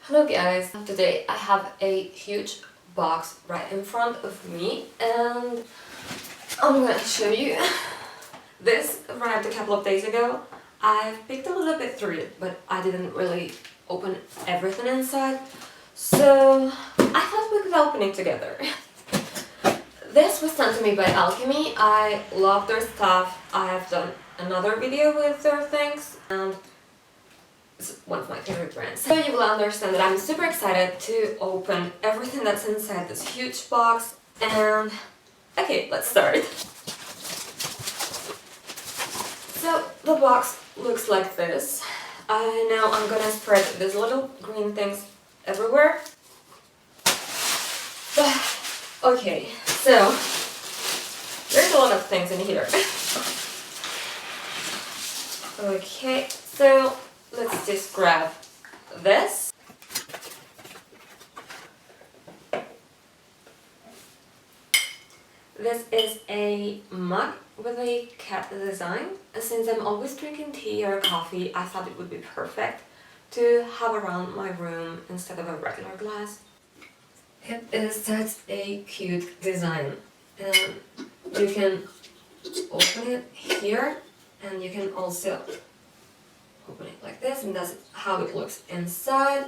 Hello guys, today I have a huge box right in front of me and I'm gonna show you. This arrived a couple of days ago. I've picked a little bit through it, but I didn't really open everything inside, so I thought we could open it together. This was sent to me by Alchemy. I love their stuff. I've done another video with their things and it's one of my favorite brands. So you will understand that I'm super excited to open everything that's inside this huge box. And okay, let's start. So the box looks like this. Now I'm gonna spread these little green things everywhere. Okay, so there's a lot of things in here. Okay, so let's just grab this. This is a mug with a cat design. Since I'm always drinking tea or coffee, I thought it would be perfect to have around my room instead of a regular glass. It is such a cute design. And you can open it here and you can also open it like this, and that's how it looks inside.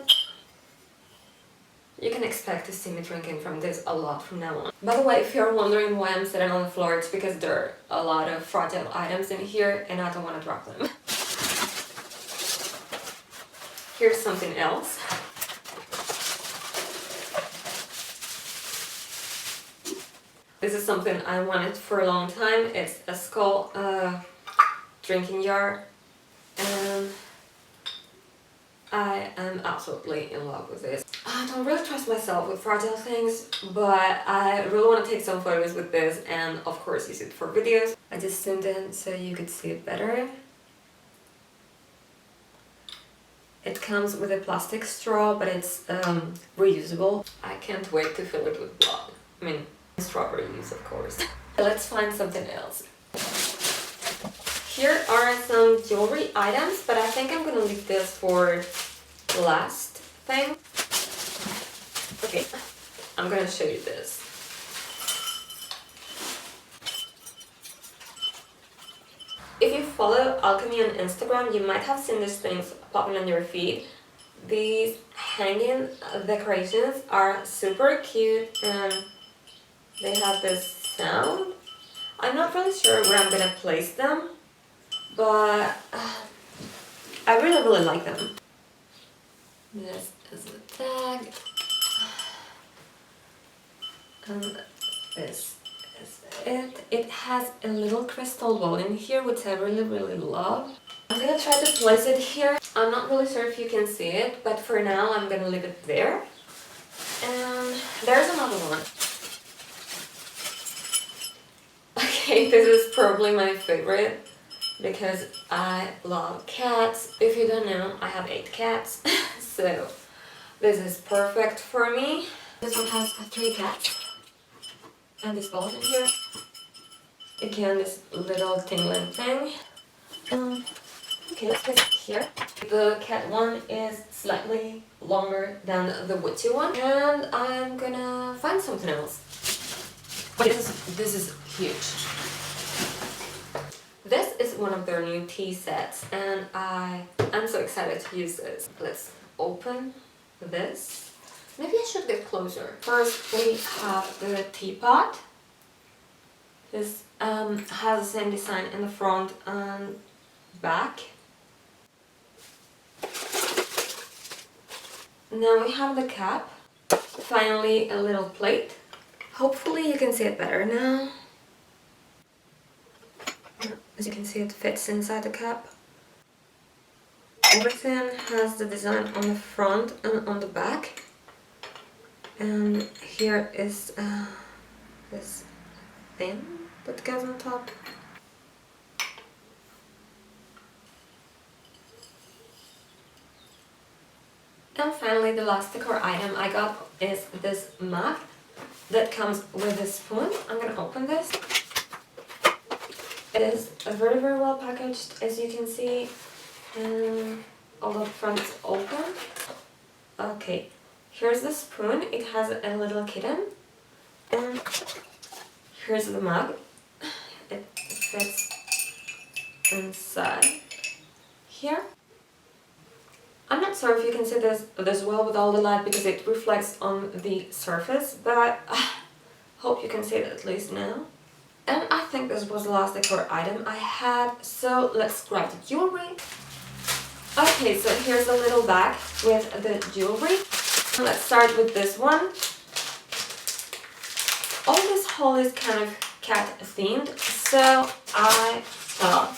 You can expect to see me drinking from this a lot from now on. By the way, if you're wondering why I'm sitting on the floor, it's because there are a lot of fragile items in here and I don't want to drop them. Here's something else. This is something I wanted for a long time. It's a skull drinking jar. And I am absolutely in love with this. I don't really trust myself with fragile things, but I really want to take some photos with this and of course use it for videos. I just zoomed in so you could see it better. It comes with a plastic straw, but it's reusable. I can't wait to fill it with blood. I mean, strawberry juice, of course. Let's find something else. Here are some jewelry items, but I think I'm gonna leave this for the last thing. Okay, I'm gonna show you this. If you follow Alchemy on Instagram, you might have seen these things popping on your feed. These hanging decorations are super cute and they have this sound. I'm not really sure where I'm gonna place them, but I really like them. This is the tag, and this is it. It has a little crystal ball in here, which I really love. I'm gonna try to place it here. I'm not really sure if you can see it, but for now I'm gonna leave it there. And there's another one. Okay, this is probably my favorite because I love cats. If you don't know, I have 8 cats, so this is perfect for me. This one has 3 cats, and this ball in here. Again, this little tingling thing. Okay, let's place it here. The cat one is slightly longer than the witchy one, and I'm gonna find something else. This is huge. This is one of their new tea sets and I'm so excited to use this. Let's open this. Maybe I should get closer. First we have the teapot. This has the same design in the front and back. Now we have the cap. Finally a little plate. Hopefully you can see it better now. As you can see, it fits inside the cup. Everything has the design on the front and on the back. And here is this thing that goes on top. And finally, the last decor item I got is this mug that comes with a spoon. I'm gonna open this. It is very well packaged, as you can see, and all the front is open. Okay, here's the spoon. It has a little kitten. And here's the mug. It fits inside here. I'm not sure if you can see this well with all the light because it reflects on the surface, but hope you can see it at least now. And I think this was the last decor item I had, so let's grab the jewelry. Okay, so here's a little bag with the jewelry. Let's start with this one. All this haul is kind of cat themed, so I thought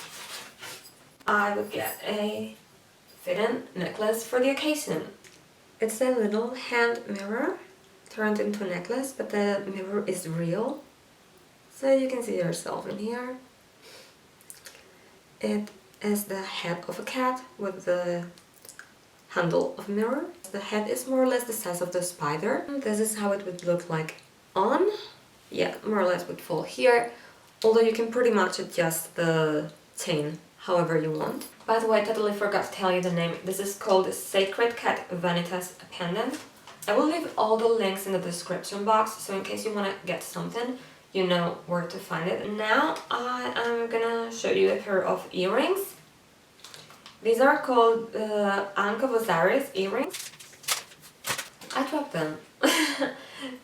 I would get a fitting necklace for the occasion. It's a little hand mirror turned into a necklace, but the mirror is real, so you can see yourself in here. It is the head of a cat with the handle of a mirror. The head is more or less the size of the spider. This is how it would look like on. Yeah, more or less would fall here, although you can pretty much adjust the chain however you want. By the way, I totally forgot to tell you the name. This is called the Sacred Cat Venitas pendant. I will leave all the links in the description box, so in case you want to get something, you know where to find it. Now I am gonna show you a pair of earrings. These are called Vosaris earrings. I dropped them.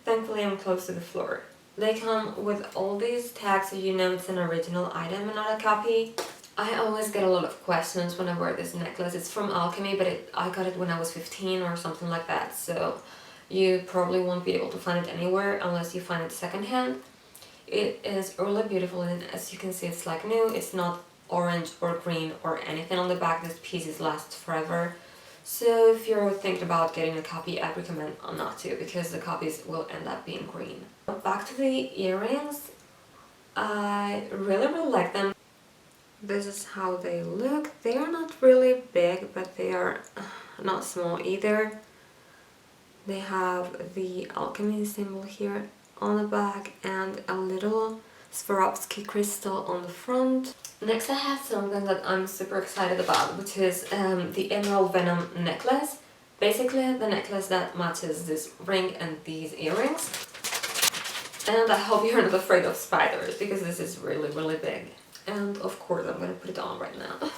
Thankfully I'm close to the floor. They come with all these tags so you know it's an original item and not a copy. I always get a lot of questions when I wear this necklace. It's from Alchemy, but I got it when I was 15 or something like that, so you probably won't be able to find it anywhere unless you find it secondhand. It is really beautiful, and as you can see it's like new. It's not orange or green or anything on the back. This pieces last forever. So if you're thinking about getting a copy, I recommend not to, because the copies will end up being green. Back to the earrings. I really like them. This is how they look. They are not really big, but they are not small either. They have the alchemy symbol here on the back and a little Swarovski crystal on the front. Next I have something that I'm super excited about, which is the Emerald Venom necklace. Basically the necklace that matches this ring and these earrings. And I hope you're not afraid of spiders, because this is really big. And of course I'm gonna put it on right now.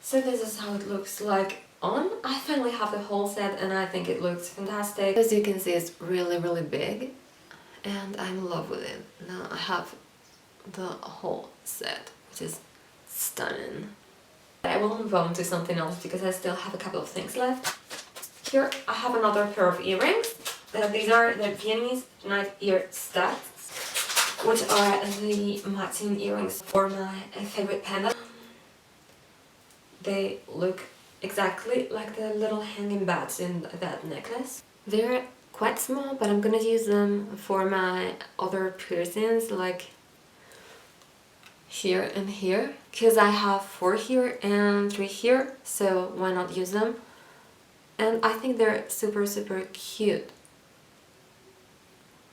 So this is how it looks like on. I finally have the whole set and I think it looks fantastic. As you can see, it's really big and I'm in love with it. Now I have the whole set, which is stunning. I will move on to something else because I still have a couple of things left. Here I have another pair of earrings. These are the Viennese night ear studs, which are the matching earrings for my favorite pendant. They look exactly like the little hanging bats in that necklace. They're quite small, but I'm gonna use them for my other piercings, like here and here, because I have 4 here and 3 here, so why not use them? And I think they're super cute.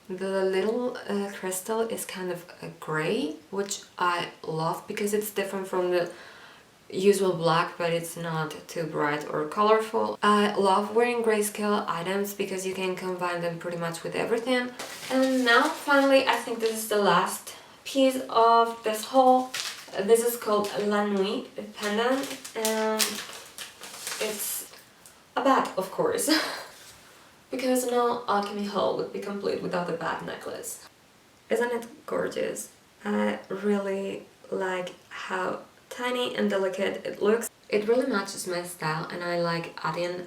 The little crystal is kind of a grey, which I love because it's different from the usual black, but it's not too bright or colorful. I love wearing grayscale items because you can combine them pretty much with everything. And now finally I think this is the last piece of this haul. This is called Me De Pendant and it's a bat, of course. Because no alchemy haul would be complete without a bat necklace. Isn't it gorgeous? I really like how tiny and delicate it looks. It really matches my style and I like adding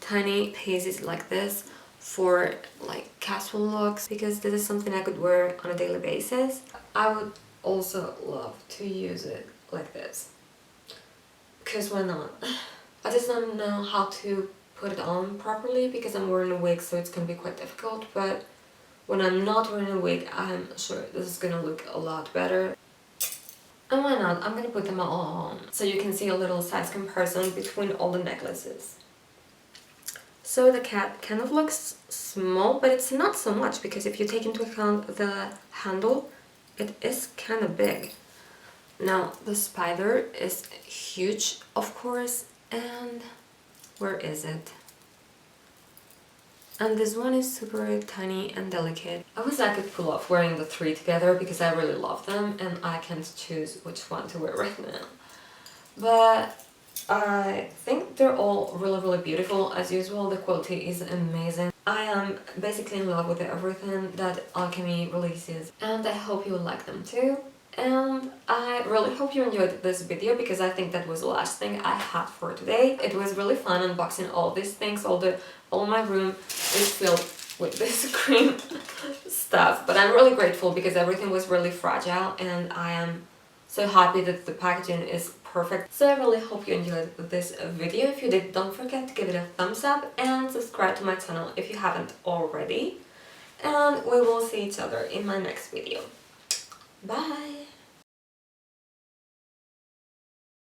tiny pieces like this for like casual looks, because this is something I could wear on a daily basis. I would also love to use it like this, because why not? I just don't know how to put it on properly because I'm wearing a wig, so it's gonna be quite difficult, but when I'm not wearing a wig I'm sure this is gonna look a lot better. And why not? I'm gonna put them all on so you can see a little size comparison between all the necklaces. So the cat kind of looks small, but it's not so much, because if you take into account the handle, it is kind of big. Now the spider is huge, of course, and Where is it? And this one is super tiny and delicate. I wish I could pull off wearing the 3 together because I really love them and I can't choose which one to wear right now. But I think they're all really beautiful. As usual, the quality is amazing. I am basically in love with everything that Alchemy releases and I hope you will like them too. And I really hope you enjoyed this video because I think that was the last thing I had for today. It was really fun unboxing all these things. All my room is filled with this cream stuff, but I'm really grateful because everything was really fragile and I am so happy that the packaging is perfect. So I really hope you enjoyed this video. If you did, don't forget to give it a thumbs up and subscribe to my channel if you haven't already. And we will see each other in my next video. Bye!